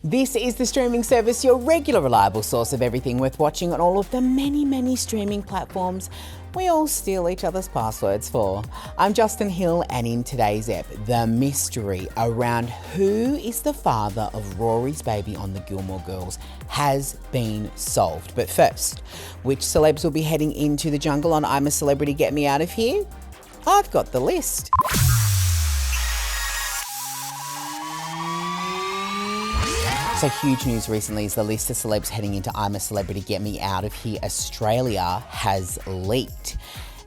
This is the streaming service, your regular reliable source of everything worth watching on all of the many streaming platforms we all steal each other's passwords for. I'm Justin Hill, and in today's ep, the mystery around who is the father of Rory's baby on the Gilmore Girls has been solved. But first, which celebs will be heading into the jungle on I'm a Celebrity, Get Me Out of Here? I've got the list. So huge news recently is the list of celebs heading into I'm a Celebrity, Get Me Out of Here Australia has leaked.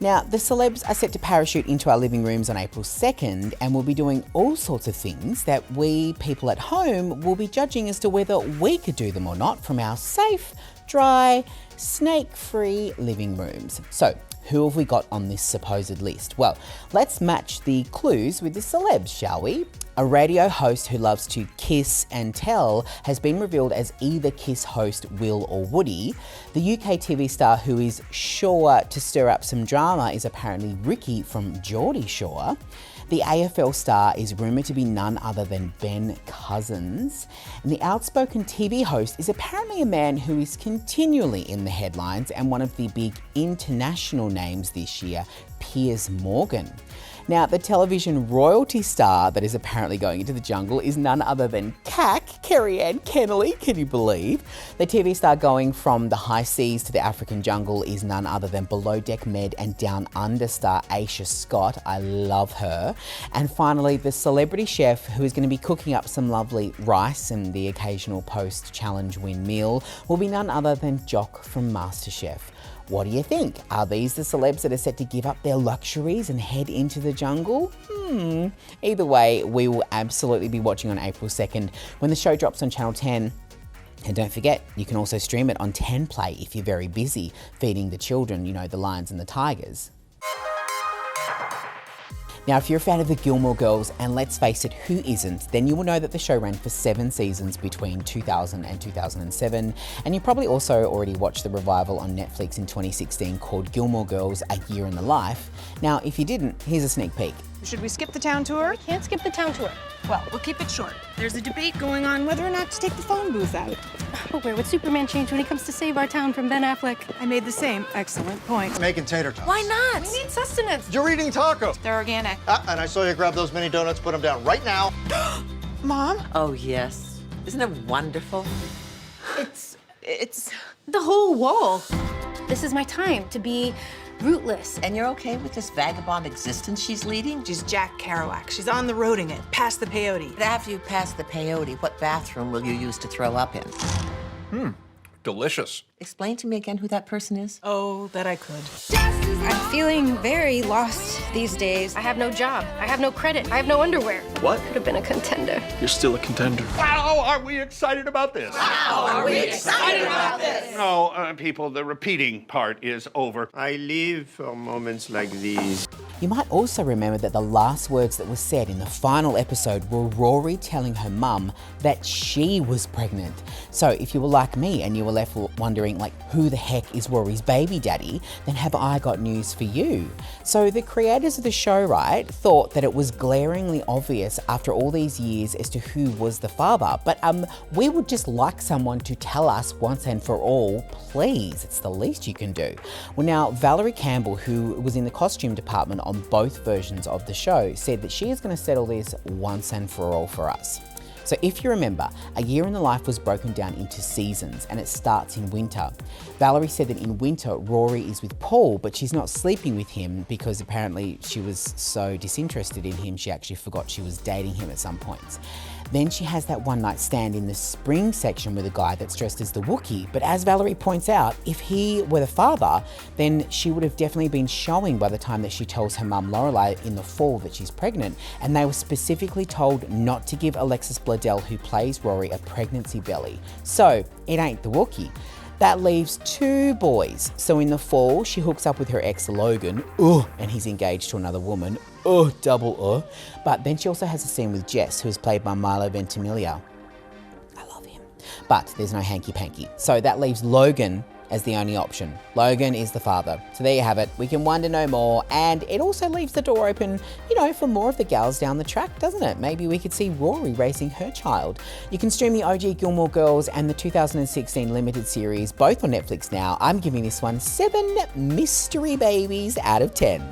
Now, the celebs are set to parachute into our living rooms on April 2nd and will be doing all sorts of things that we people at home will be judging as to whether we could do them or not from our safe, dry, snake-free living rooms. So, who have we got on this supposed list? Well, let's match the clues with the celebs, shall we? A radio host who loves to kiss and tell has been revealed as either Kiss host Will or Woody. The UK TV star who is sure to stir up some drama is apparently Ricky from Geordie Shore. The AFL star is rumoured to be none other than Ben Cousins. And the outspoken TV host is apparently a man who is continually in the headlines and one of the big international names this year, Piers Morgan. Now, the television royalty star that is apparently going into the jungle is none other than Kerry-Anne Kennelly, can you believe? The TV star going from the high seas to the African jungle is none other than Below Deck Med and Down Under star Aisha Scott. I love her. And finally, the celebrity chef who is going to be cooking up some lovely rice and the occasional post-challenge win meal will be none other than Jock from MasterChef. What do you think? Are these the celebs that are set to give up their luxuries and head into the jungle? Either way, we will absolutely be watching on April 2nd when the show drops on Channel 10. And don't forget, you can also stream it on 10 Play if you're very busy feeding the children, you know, the lions and the tigers. Now, if you're a fan of the Gilmore Girls, and let's face it, who isn't, then you will know that the show ran for 7 seasons between 2000 and 2007, and you probably also already watched the revival on Netflix in 2016 called Gilmore Girls, A Year in the Life. Now, if you didn't, here's a sneak peek. Should we skip the town tour? We can't skip the town tour. Well, we'll keep it short. There's a debate going on whether or not to take the phone booth out. But where would Superman change when he comes to save our town from Ben Affleck? I made the same excellent point. Making tater tots. Why not? We need sustenance. You're eating tacos. They're organic. And I saw you grab those mini donuts, put them down right now. Mom? Oh, yes. Isn't it wonderful? It's the whole wall. This is my time to be rootless. And you're okay with this vagabond existence she's leading? She's Jack Kerouac. She's on the roading it, past the peyote. But after you pass the peyote, what bathroom will you use to throw up in? Delicious. Explain to me again who that person is. Oh, that I could. I'm feeling very lost these days. I have no job. I have no credit. I have no underwear. What? Could have been a contender. You're still a contender. Wow, are we excited about this? No, people, the repeating part is over. I live for moments like these. You might also remember that the last words that were said in the final episode were Rory telling her mum that she was pregnant. So if you were like me and you were left wondering, like, who the heck is Rory's baby daddy, then have I got news for you. So the creators of the show, right, thought that it was glaringly obvious after all these years as to who was the father, but we would just like someone to tell us once and for all, please. It's the least you can do. Well, now, Valerie Campbell, who was in the costume department on both versions of the show, said that she is going to settle this once and for all for us. So if you remember, A Year in the Life was broken down into seasons and it starts in winter. Valerie said that in winter, Rory is with Paul, but she's not sleeping with him because apparently she was so disinterested in him, she actually forgot she was dating him at some points. Then she has that one night stand in the spring section with a guy that's dressed as the Wookiee. But as Valerie points out, if he were the father, then she would have definitely been showing by the time that she tells her mum Lorelai in the fall that she's pregnant. And they were specifically told not to give Alexis Bledel, who plays Rory, a pregnancy belly. So it ain't the Wookiee. That leaves 2 boys. So in the fall, she hooks up with her ex Logan, and he's engaged to another woman, double. But then she also has a scene with Jess, who is played by Milo Ventimiglia. I love him. But there's no hanky-panky. So that leaves Logan as the only option. Logan is the father. So there you have it. We can wonder no more. And it also leaves the door open, for more of the gals down the track, doesn't it? Maybe we could see Rory raising her child. You can stream the OG Gilmore Girls and the 2016 limited series, both on Netflix now. I'm giving this one 7 mystery babies out of 10.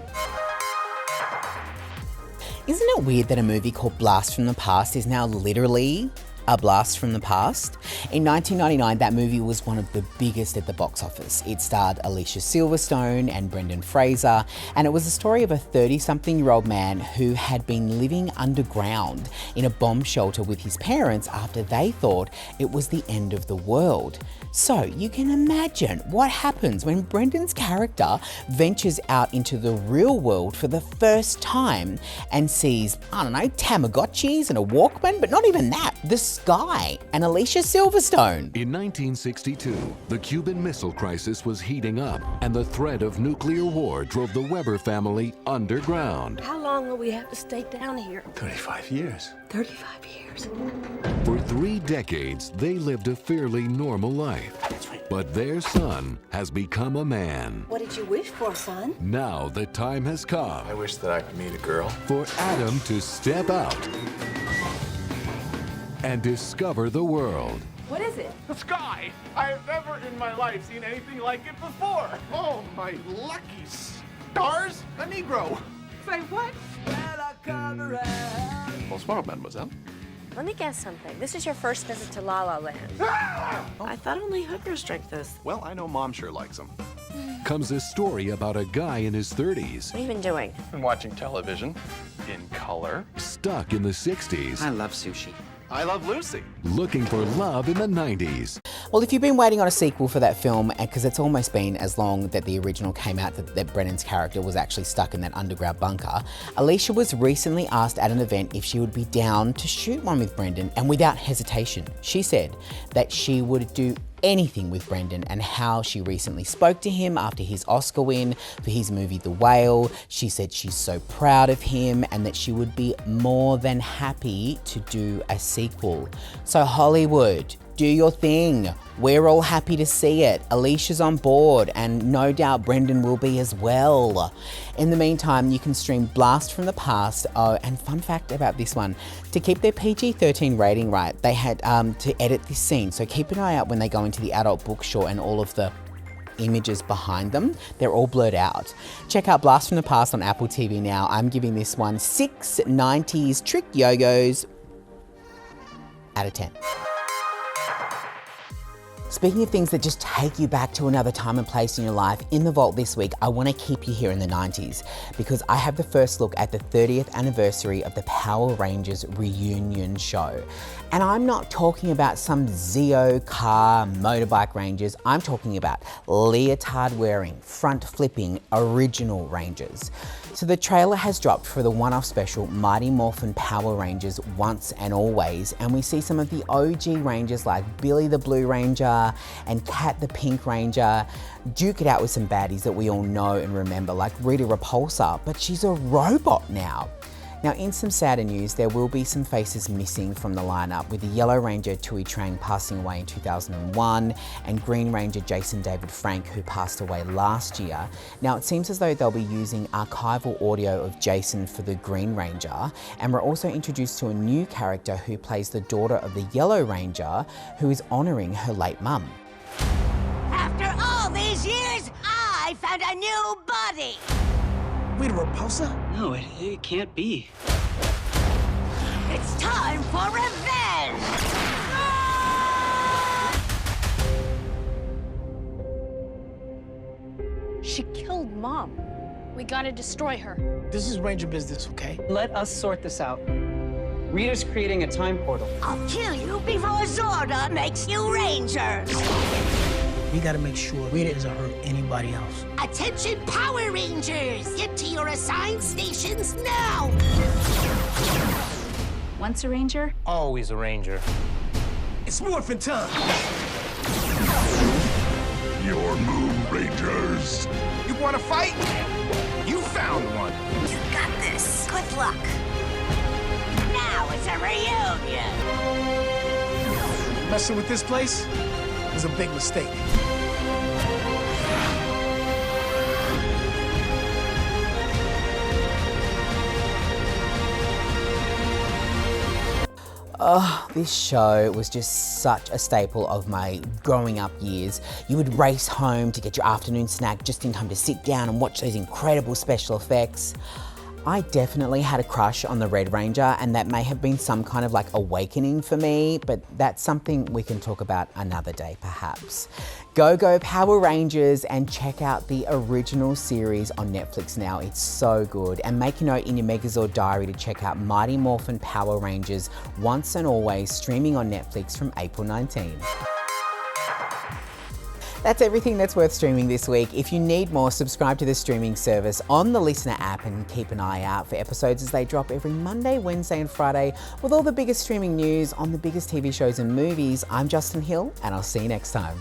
Isn't it weird that a movie called Blast from the Past is now literally a blast from the past? In 1999, that movie was one of the biggest at the box office. It starred Alicia Silverstone and Brendan Fraser, and it was the story of a 30-something-year-old man who had been living underground in a bomb shelter with his parents after they thought it was the end of the world. So you can imagine what happens when Brendan's character ventures out into the real world for the first time and sees, Tamagotchis and a Walkman, but not even that, the sky and Alicia Silverstone. In 1962, the Cuban Missile Crisis was heating up, and the threat of nuclear war drove the Weber family underground. How long will we have to stay down here? 35 years. 35 years. For 3 decades, they lived a fairly normal life. But their son has become a man. What did you wish for, son? Now the time has come. I wish that I could meet a girl. For Adam to step out and discover the world. What is it? The sky! I have never in my life seen anything like it before. Oh, my lucky stars! A Negro. Say what? Bonsoir, mademoiselle. Let me guess something. This is your first visit to La La Land. I thought only hookers drank this. Well, I know Mom sure likes them. Comes a story about a guy in his 30s. What have you been doing? Been watching television in color. Stuck in the 60s. I love sushi. I love Lucy. Looking for love in the 90s. Well, if you've been waiting on a sequel for that film, because it's almost been as long that the original came out that Brennan's character was actually stuck in that underground bunker, Alicia was recently asked at an event if she would be down to shoot one with Brendan, and without hesitation, she said that she would do anything with Brendan, and how she recently spoke to him after his Oscar win for his movie The Whale. She said she's so proud of him and that she would be more than happy to do a sequel. So Hollywood, do your thing. We're all happy to see it. Alicia's on board, and no doubt Brendan will be as well. In the meantime, you can stream Blast from the Past. Oh, and fun fact about this one, to keep their PG-13 rating right, they had to edit this scene. So keep an eye out when they go into the adult bookstore and all of the images behind them, they're all blurred out. Check out Blast from the Past on Apple TV now. I'm giving this one 6 90s trick yo-yos out of 10. Speaking of things that just take you back to another time and place in your life, in the vault this week, I want to keep you here in the 90s because I have the first look at the 30th anniversary of the Power Rangers reunion show. And I'm not talking about some Zeo car motorbike Rangers, I'm talking about leotard wearing, front flipping, original Rangers. So the trailer has dropped for the one-off special Mighty Morphin Power Rangers Once and Always, and we see some of the OG Rangers like Billy the Blue Ranger and Kat the Pink Ranger duke it out with some baddies that we all know and remember, like Rita Repulsa, but she's a robot now. Now, in some sadder news, there will be some faces missing from the lineup, with the Yellow Ranger Tui Trang passing away in 2001 and Green Ranger Jason David Frank, who passed away last year. Now, it seems as though they'll be using archival audio of Jason for the Green Ranger, and we're also introduced to a new character who plays the daughter of the Yellow Ranger, who is honouring her late mum. After all these years, I found a new body! Rita Repulsa? No, it can't be. It's time for revenge! She killed Mom. We gotta destroy her. This is Ranger business, okay? Let us sort this out. Rita's creating a time portal. I'll kill you before Zorda makes you Rangers! We gotta make sure Rita doesn't hurt anybody else. Attention, Power Rangers! Get to your assigned stations now! Once a Ranger? Always a Ranger. It's morphin' time! Your move, Rangers. You wanna fight? You found one. You got this. Good luck. Now it's a reunion! Messing with this place was a big mistake. Oh, this show was just such a staple of my growing up years. You would race home to get your afternoon snack just in time to sit down and watch those incredible special effects. I definitely had a crush on the Red Ranger, and that may have been some kind of like awakening for me, but that's something we can talk about another day perhaps. Go Power Rangers and check out the original series on Netflix now. It's so good. And make a note in your Megazord diary to check out Mighty Morphin Power Rangers Once and Always, streaming on Netflix from April 19. That's everything that's worth streaming this week. If you need more, subscribe to the streaming service on the LiSTNR app and keep an eye out for episodes as they drop every Monday, Wednesday and Friday with all the biggest streaming news on the biggest TV shows and movies. I'm Justin Hill and I'll see you next time.